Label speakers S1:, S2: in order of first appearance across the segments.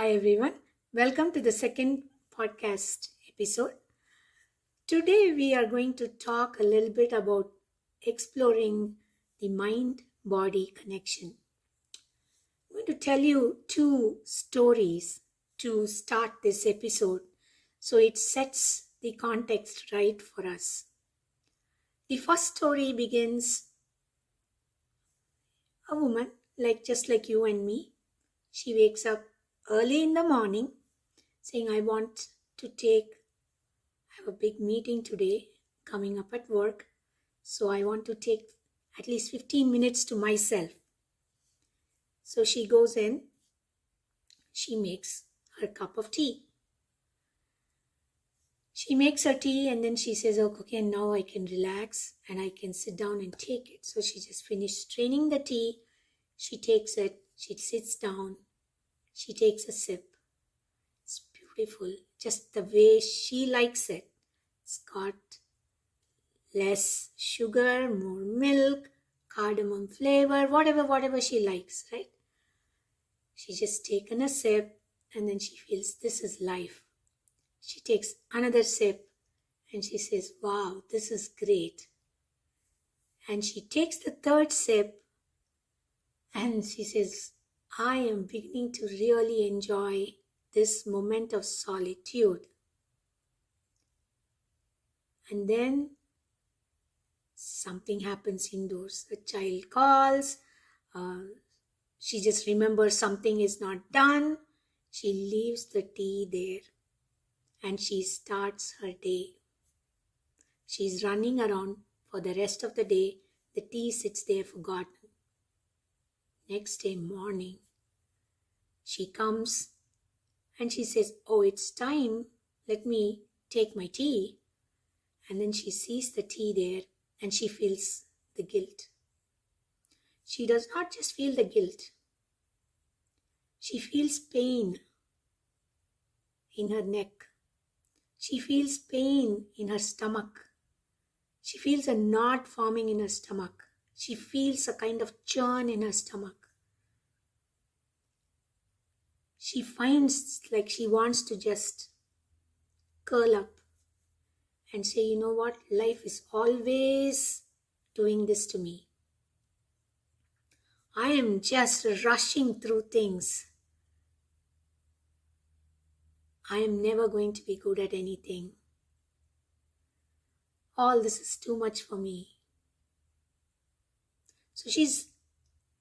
S1: Hi everyone, welcome to the second podcast episode. Today we are going to talk a little bit about exploring the mind-body connection. I'm going to tell you two stories to start this episode so it sets the context right for us. The first story begins a woman just like you and me. She wakes up early in the morning saying, I have a big meeting today coming up at work, so I want to take at least 15 minutes to myself. So she goes in, she makes her cup of tea. She makes her tea and then she says, okay, now I can relax and I can sit down and take it. So she just finished straining the tea. She takes it, she sits down, she takes a sip. It's beautiful, just the way she likes it. It's got less sugar, more milk, cardamom flavor, whatever she likes, right? She's just taken a sip and then she feels this is life. She takes another sip and she says, wow, this is great. And she takes the third sip and she says, I am beginning to really enjoy this moment of solitude. And then something happens indoors. A child calls. She just remembers something is not done. She leaves the tea there and she starts her day. She's running around for the rest of the day. The tea sits there forgotten. Next day morning, she comes and she says, oh, it's time. Let me take my tea. And then she sees the tea there and she feels the guilt. She does not just feel the guilt. She feels pain in her neck. She feels pain in her stomach. She feels a knot forming in her stomach. She feels a kind of churn in her stomach. She finds like she wants to just curl up and say, you know what, life is always doing this to me. I am just rushing through things. I am never going to be good at anything. All this is too much for me. So she's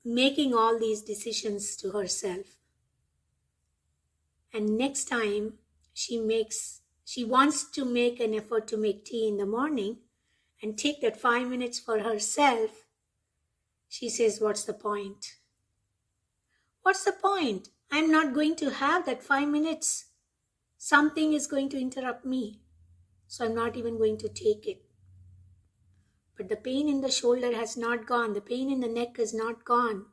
S1: making all these decisions to herself. And next time she wants to make an effort to make tea in the morning and take that 5 minutes for herself. She says, what's the point? What's the point? I'm not going to have that 5 minutes. Something is going to interrupt me. So I'm not even going to take it. But the pain in the shoulder has not gone. The pain in the neck is not gone.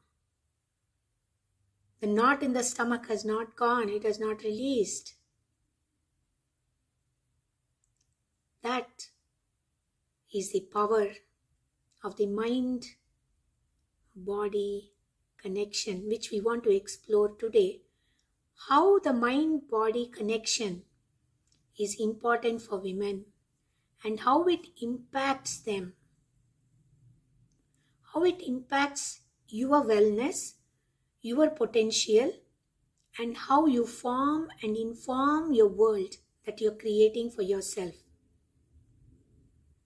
S1: The knot in the stomach has not gone. It has not released. That is the power of the mind-body connection, which we want to explore today. How the mind-body connection is important for women and how it impacts them. How it impacts your wellness, your potential, and how you form and inform your world that you're creating for yourself.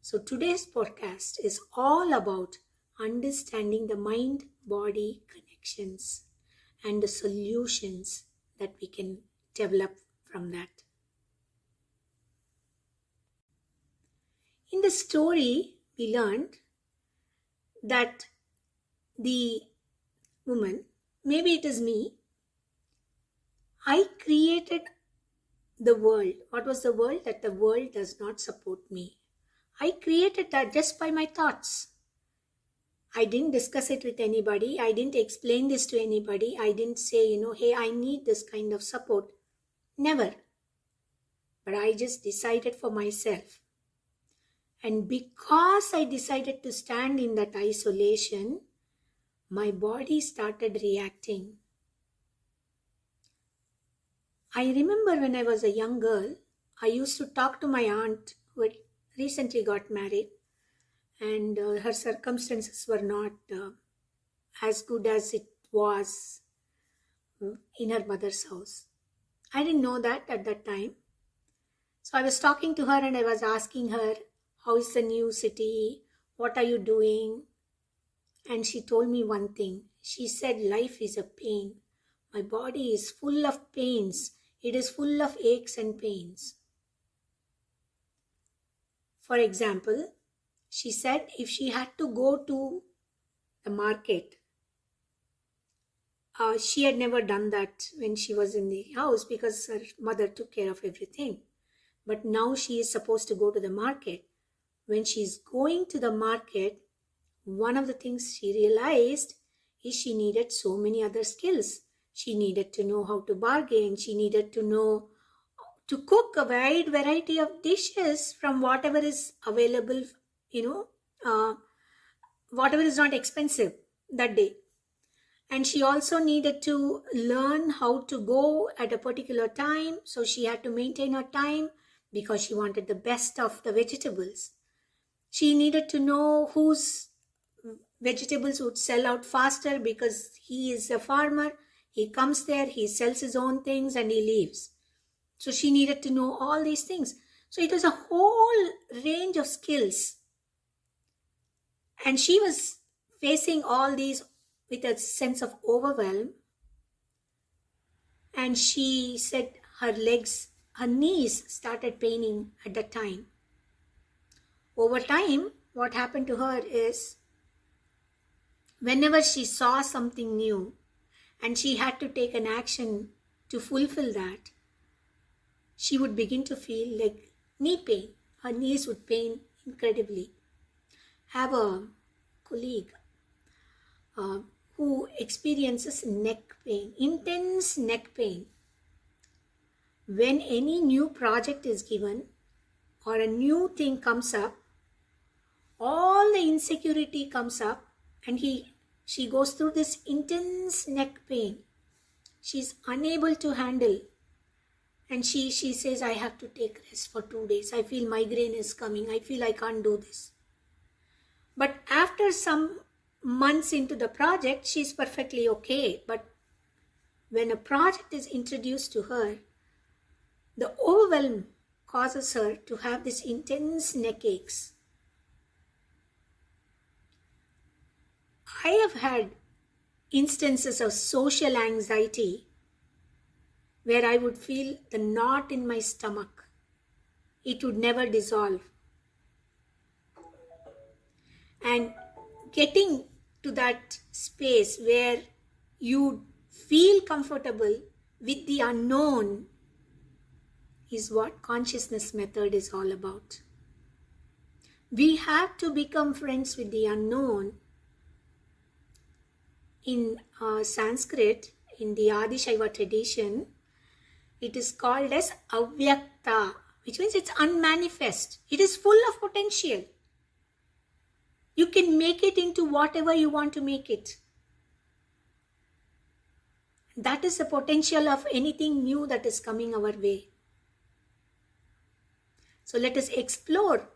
S1: So today's podcast is all about understanding the mind-body connections and the solutions that we can develop from that. In the story, we learned that the woman, maybe it is me, I created the world. What was the world? That the world does not support me. I created that just by my thoughts. I didn't discuss it with anybody. I didn't explain this to anybody. I didn't say, hey, I need this kind of support. Never. But I just decided for myself. And because I decided to stand in that isolation, my body started reacting. I remember when I was a young girl, I used to talk to my aunt who had recently got married, and her circumstances were not as good as it was in her mother's house. I didn't know that at that time. So I was talking to her and I was asking her, how is the new city? What are you doing? And she told me one thing. She said, life is a pain. My body is full of pains. It is full of aches and pains. For example, she said if she had to go to the market, she had never done that when she was in the house because her mother took care of everything. But now she is supposed to go to the market. When she is going to the market, one of the things she realized is she needed so many other skills. She needed to know how to bargain. She needed to know to cook a wide variety of dishes from whatever is available, whatever is not expensive that day. And she also needed to learn how to go at a particular time. So she had to maintain her time because she wanted the best of the vegetables. She needed to know whose vegetables would sell out faster because he is a farmer. He comes there, he sells his own things and he leaves. So she needed to know all these things. So it was a whole range of skills. And she was facing all these with a sense of overwhelm. And she said her knees started paining at that time. Over time, what happened to her is whenever she saw something new and she had to take an action to fulfill that, she would begin to feel like knee pain. Her knees would pain incredibly. Have a colleague who experiences neck pain, intense neck pain. When any new project is given or a new thing comes up, all the insecurity comes up and she goes through this intense neck pain. She's unable to handle. And she says, I have to take rest for 2 days. I feel migraine is coming. I feel I can't do this. But after some months into the project, she's perfectly okay. But when a project is introduced to her, the overwhelm causes her to have this intense neck aches. I have had instances of social anxiety where I would feel the knot in my stomach. It would never dissolve. And getting to that space where you feel comfortable with the unknown is what consciousness method is all about. We have to become friends with the unknown. In Sanskrit, in the Adi Shaiva tradition, it is called as avyakta, which means it's unmanifest. It is full of potential. You can make it into whatever you want to make it. That is the potential of anything new that is coming our way. So let us explore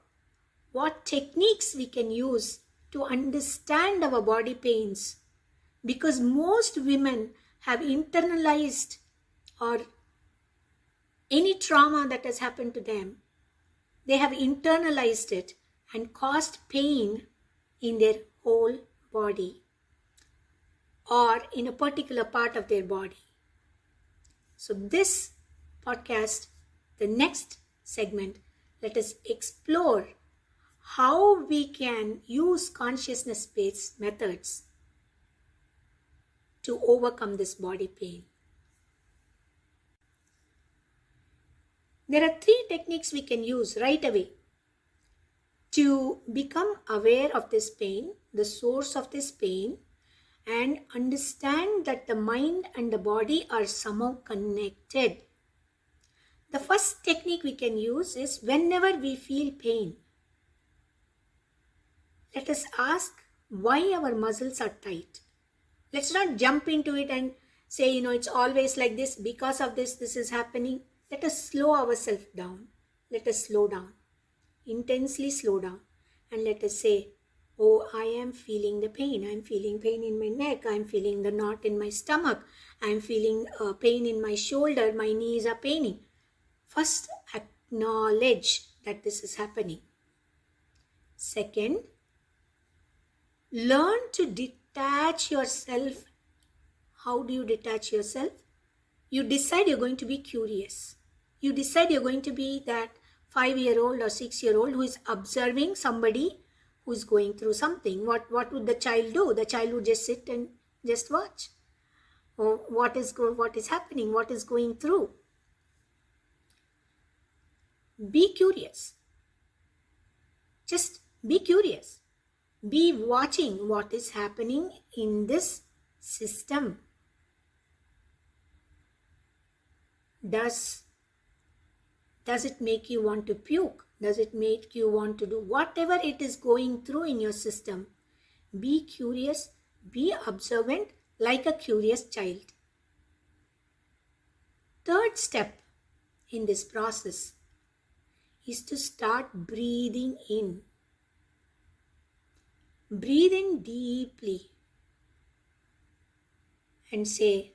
S1: what techniques we can use to understand our body pains. Because most women have internalized or any trauma that has happened to them, they have internalized it and caused pain in their whole body or in a particular part of their body. So this podcast, the next segment, let us explore how we can use consciousness-based methods to overcome this body pain. There are 3 techniques we can use right away to become aware of this pain, the source of this pain, and understand that the mind and the body are somehow connected. The first technique we can use is whenever we feel pain, let us ask why our muscles are tight. Let's not jump into it and say, it's always like this, because of this is happening. Let us slow ourselves down. Let us slow down, intensely slow down, and let us say, oh, I am feeling the pain. I'm feeling pain in my neck. I'm feeling the knot in my stomach. I'm feeling pain in my shoulder. My knees are paining. First, acknowledge that this is happening. Second, learn to detach yourself. How do you detach yourself? You decide you're going to be curious. You decide you're going to be that 5-year-old or 6-year-old who is observing somebody who's going through something. What would the child do? The child would just sit and just watch. Or what is happening? What is going through? Be curious. Just be curious. Be watching what is happening in this system. Does it make you want to puke? Does it make you want to do whatever it is going through in your system? Be curious, be observant like a curious child. Third step in this process is to start breathing in. Breathe in deeply and say,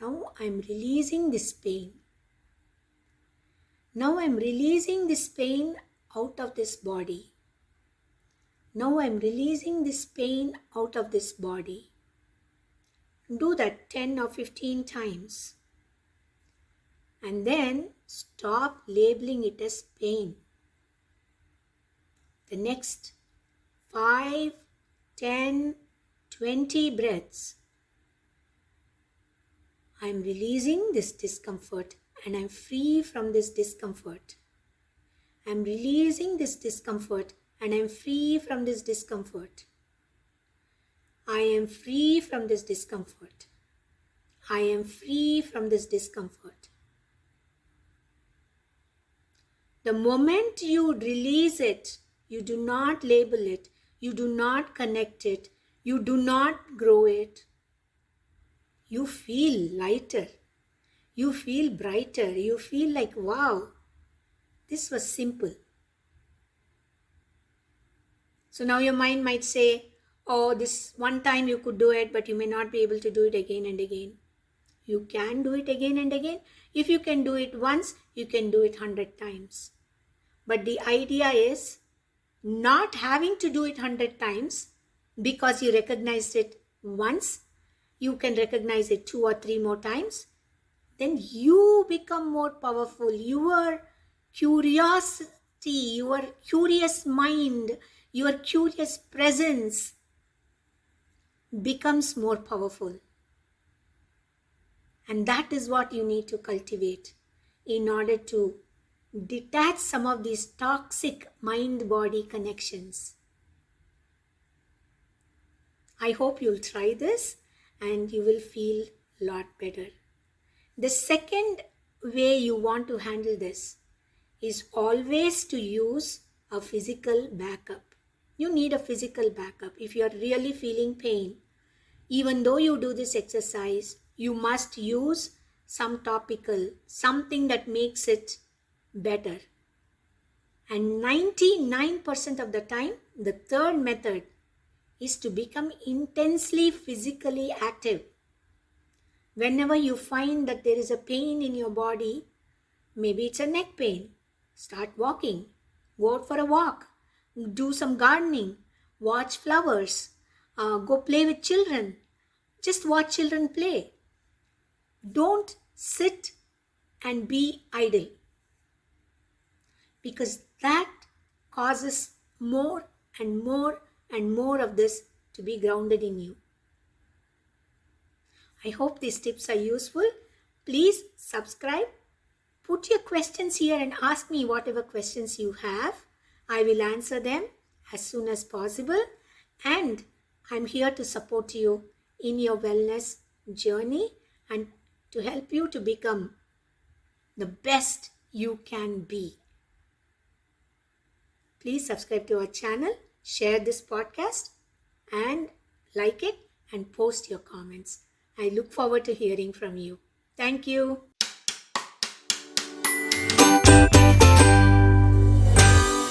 S1: now I'm releasing this pain. Now I'm releasing this pain out of this body. Now I'm releasing this pain out of this body. Do that 10 or 15 times. And then stop labeling it as pain. The next 5, 10, 20 breaths, I'm releasing this discomfort and I'm free from this discomfort. I'm releasing this discomfort and I'm free from this discomfort. I am free from this discomfort. I am free from this discomfort. The moment you release it, you do not label it, you do not connect it, you do not grow it, you feel lighter, you feel brighter, you feel like, wow, this was simple. So now your mind might say, oh, this one time you could do it, but you may not be able to do it again and again. You can do it again and again. If you can do it once, you can do it 100 times. But the idea is not having to do it 100 times, because you recognized it once, you can recognize it 2 or 3 more times. Then you become more powerful. Your curiosity, your curious mind, your curious presence becomes more powerful. And that is what you need to cultivate in order to detach some of these toxic mind-body connections. I hope you'll try this and you will feel a lot better. The second way you want to handle this is always to use a physical backup. You need a physical backup. If you're really feeling pain, even though you do this exercise, you must use some topical, something that makes it better. And 99% of the time, the third method is to become intensely physically active. Whenever you find that there is a pain in your body, maybe it's a neck pain, start walking, go out for a walk, do some gardening, watch flowers, go play with children. Just watch children play. Don't sit and be idle, because that causes more and more and more of this to be grounded in you. I hope these tips are useful. Please subscribe. Put your questions here and ask me whatever questions you have. I will answer them as soon as possible. And I'm here to support you in your wellness journey and to help you to become the best you can be. Please subscribe to our channel, share this podcast, and like it and post your comments. I look forward to hearing from you. Thank you.